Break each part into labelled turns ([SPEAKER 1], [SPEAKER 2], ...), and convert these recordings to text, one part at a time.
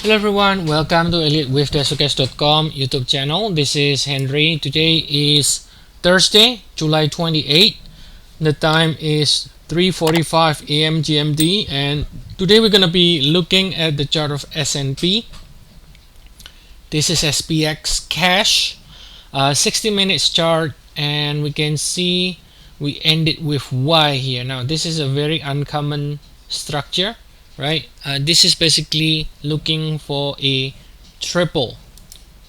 [SPEAKER 1] Hello everyone, welcome to EliteWithDesocash.com YouTube channel. This is Henry. Today is Thursday, July 28. The time is 3:45 a.m. GMT, and today we're gonna be looking at the chart of S&P. This is SPX Cash, 60 minutes chart, and we can see we ended with Y here. Now this is a very uncommon structure, right? This is basically looking for a triple.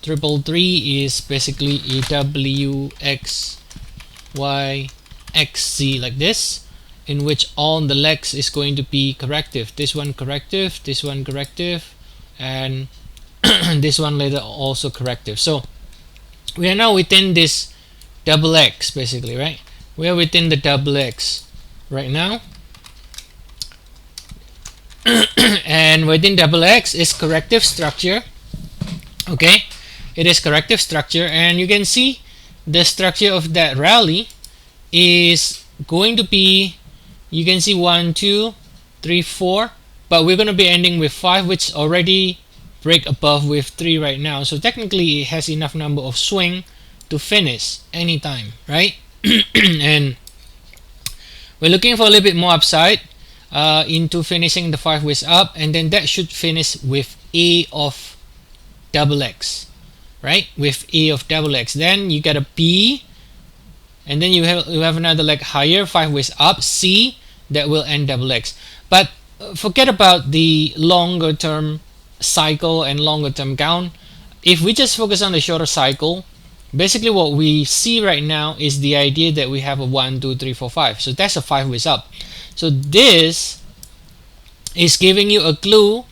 [SPEAKER 1] Triple three is basically a W X Y X Z like this, in which all the legs is going to be corrective. This one corrective, this one corrective, and this one later also corrective. So we are now within this double X basically, right? We are within the double X right now. And within double X is corrective structure. Okay, it is corrective structure, and you can see the structure of that rally is going to be, you can see 1 2 3 4, but we're going to be ending with 5, which already break above with 3 right now. So technically it has enough number of swing to finish anytime, right? And we're looking for a little bit more upside into finishing the 5 ways up, and then that should finish with A of double X, right? With A of double X, then you get a B, and then you have another leg higher, 5 ways up, C, that will end double X. But forget about the longer term cycle and longer term gown. If we just focus on the shorter cycle, basically what we see right now is the idea that we have a 1 2 3 4 5. So that's a 5 ways up. So this is giving you a clue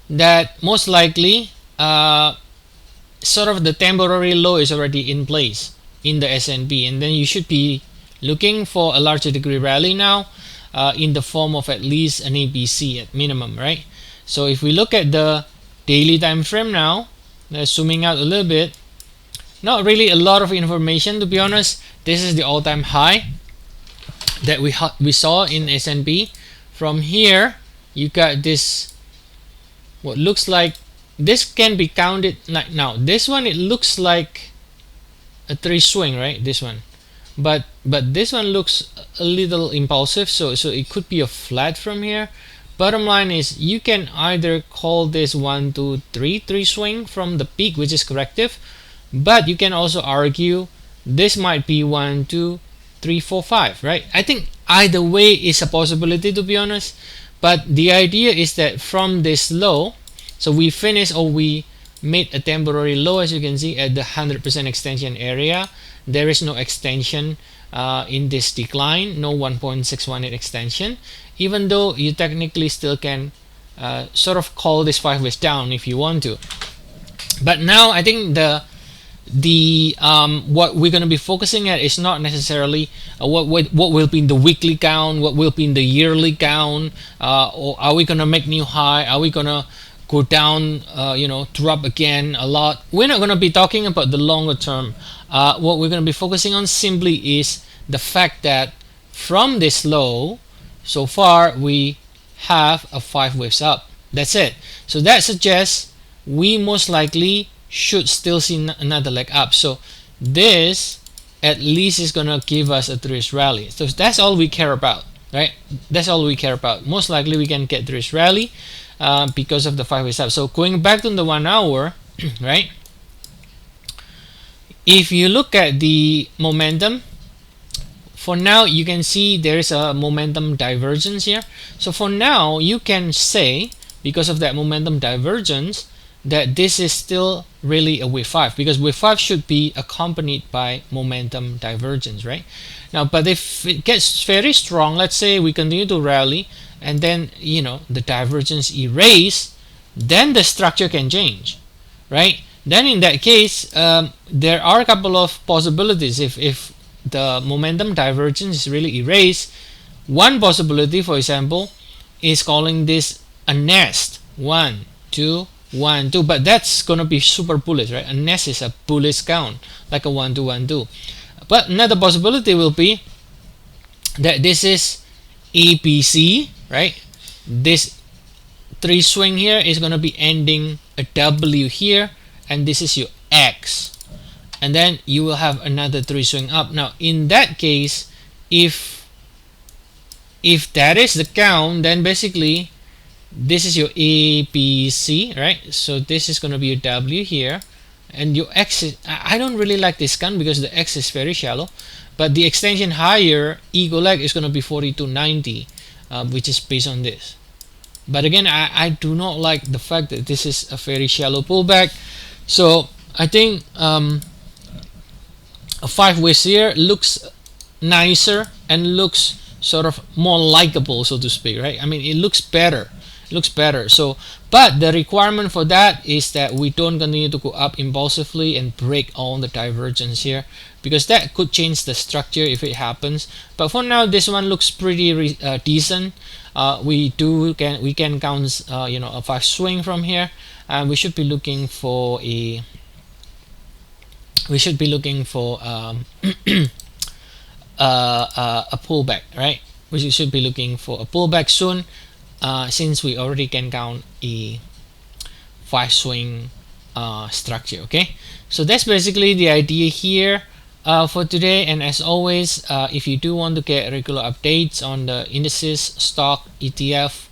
[SPEAKER 1] that most likely sort of the temporary low is already in place in the S&P, and then you should be looking for a larger degree rally now in the form of at least an ABC at minimum, right? So if we look at the daily time frame now, zooming out a little bit, not really a lot of information, to be honest. This is the all-time high that we saw in S&P. From here you got this, what looks like, this can be counted like, now this one, it looks like a 3 swing, right? This one, but this one looks a little impulsive, so it could be a flat from here. Bottom line is you can either call this 1 2 3 swing from the peak, which is corrective, but you can also argue this might be 1 2 3 4 5, right? I think either way is a possibility, to be honest, but the idea is that from this low, so we finished, or we made a temporary low, as you can see, at the 100% extension area. There is no extension in this decline, no 1.618 extension, even though you technically still can sort of call this 5 ways down if you want to. But now I think the what we're going to be focusing at is not necessarily what will be in the weekly count, what will be in the yearly count, or are we going to make new high, are we going to go down, drop again a lot. We're not going to be talking about the longer term. What we're going to be focusing on simply is the fact that from this low so far we have a 5 waves up. That's it. So that suggests we most likely should still see another leg up. So this at least is gonna give us a 3 rally. So that's all we care about, right? That's all we care about. Most likely we can get 3 rally because of the 5 ways up. So going back to the 1 hour, right? If you look at the momentum, for now you can see there is a momentum divergence here. So for now you can say, because of that momentum divergence, that this is still really a wave 5, because wave 5 should be accompanied by momentum divergence, right? Now, but if it gets very strong, let's say we continue to rally, and then the divergence erase, then the structure can change, right? Then in that case, there are a couple of possibilities. If the momentum divergence is really erased, one possibility, for example, is calling this a nest, 1 2 1 2, but that's gonna be super bullish, right? A nest is a bullish count, like a 1 2 1 2. But another possibility will be that this is ABC, right? This three swing here is going to be ending a W here, and this is your X, and then you will have another three swing up. Now in that case, if that is the count, then basically this is your A, B, C, right? So this is going to be your W here, and your X is, I don't really like this count because the X is very shallow, but the extension higher eagle leg is going to be 4290, which is based on this. But again, I do not like the fact that this is a very shallow pullback. So I think a 5 waist here looks nicer and looks sort of more likable, so to speak, right? I mean, it looks better. So, but the requirement for that is that we don't continue to go up impulsively and break all the divergence here, because that could change the structure if it happens. But for now, this one looks pretty decent. We can count a 5 swing from here, and we should be looking for a a pullback, right? We should be looking for a pullback soon, since we already can count a 5 swing structure. Okay, so that's basically the idea here for today. And as always, if you do want to get regular updates on the indices, stock, ETF,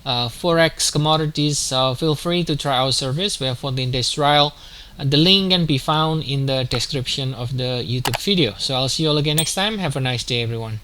[SPEAKER 1] forex, commodities, feel free to try our service. We have 14 days trial. The link can be found in the description of the YouTube video. So I'll see you all again next time. Have a nice day, everyone.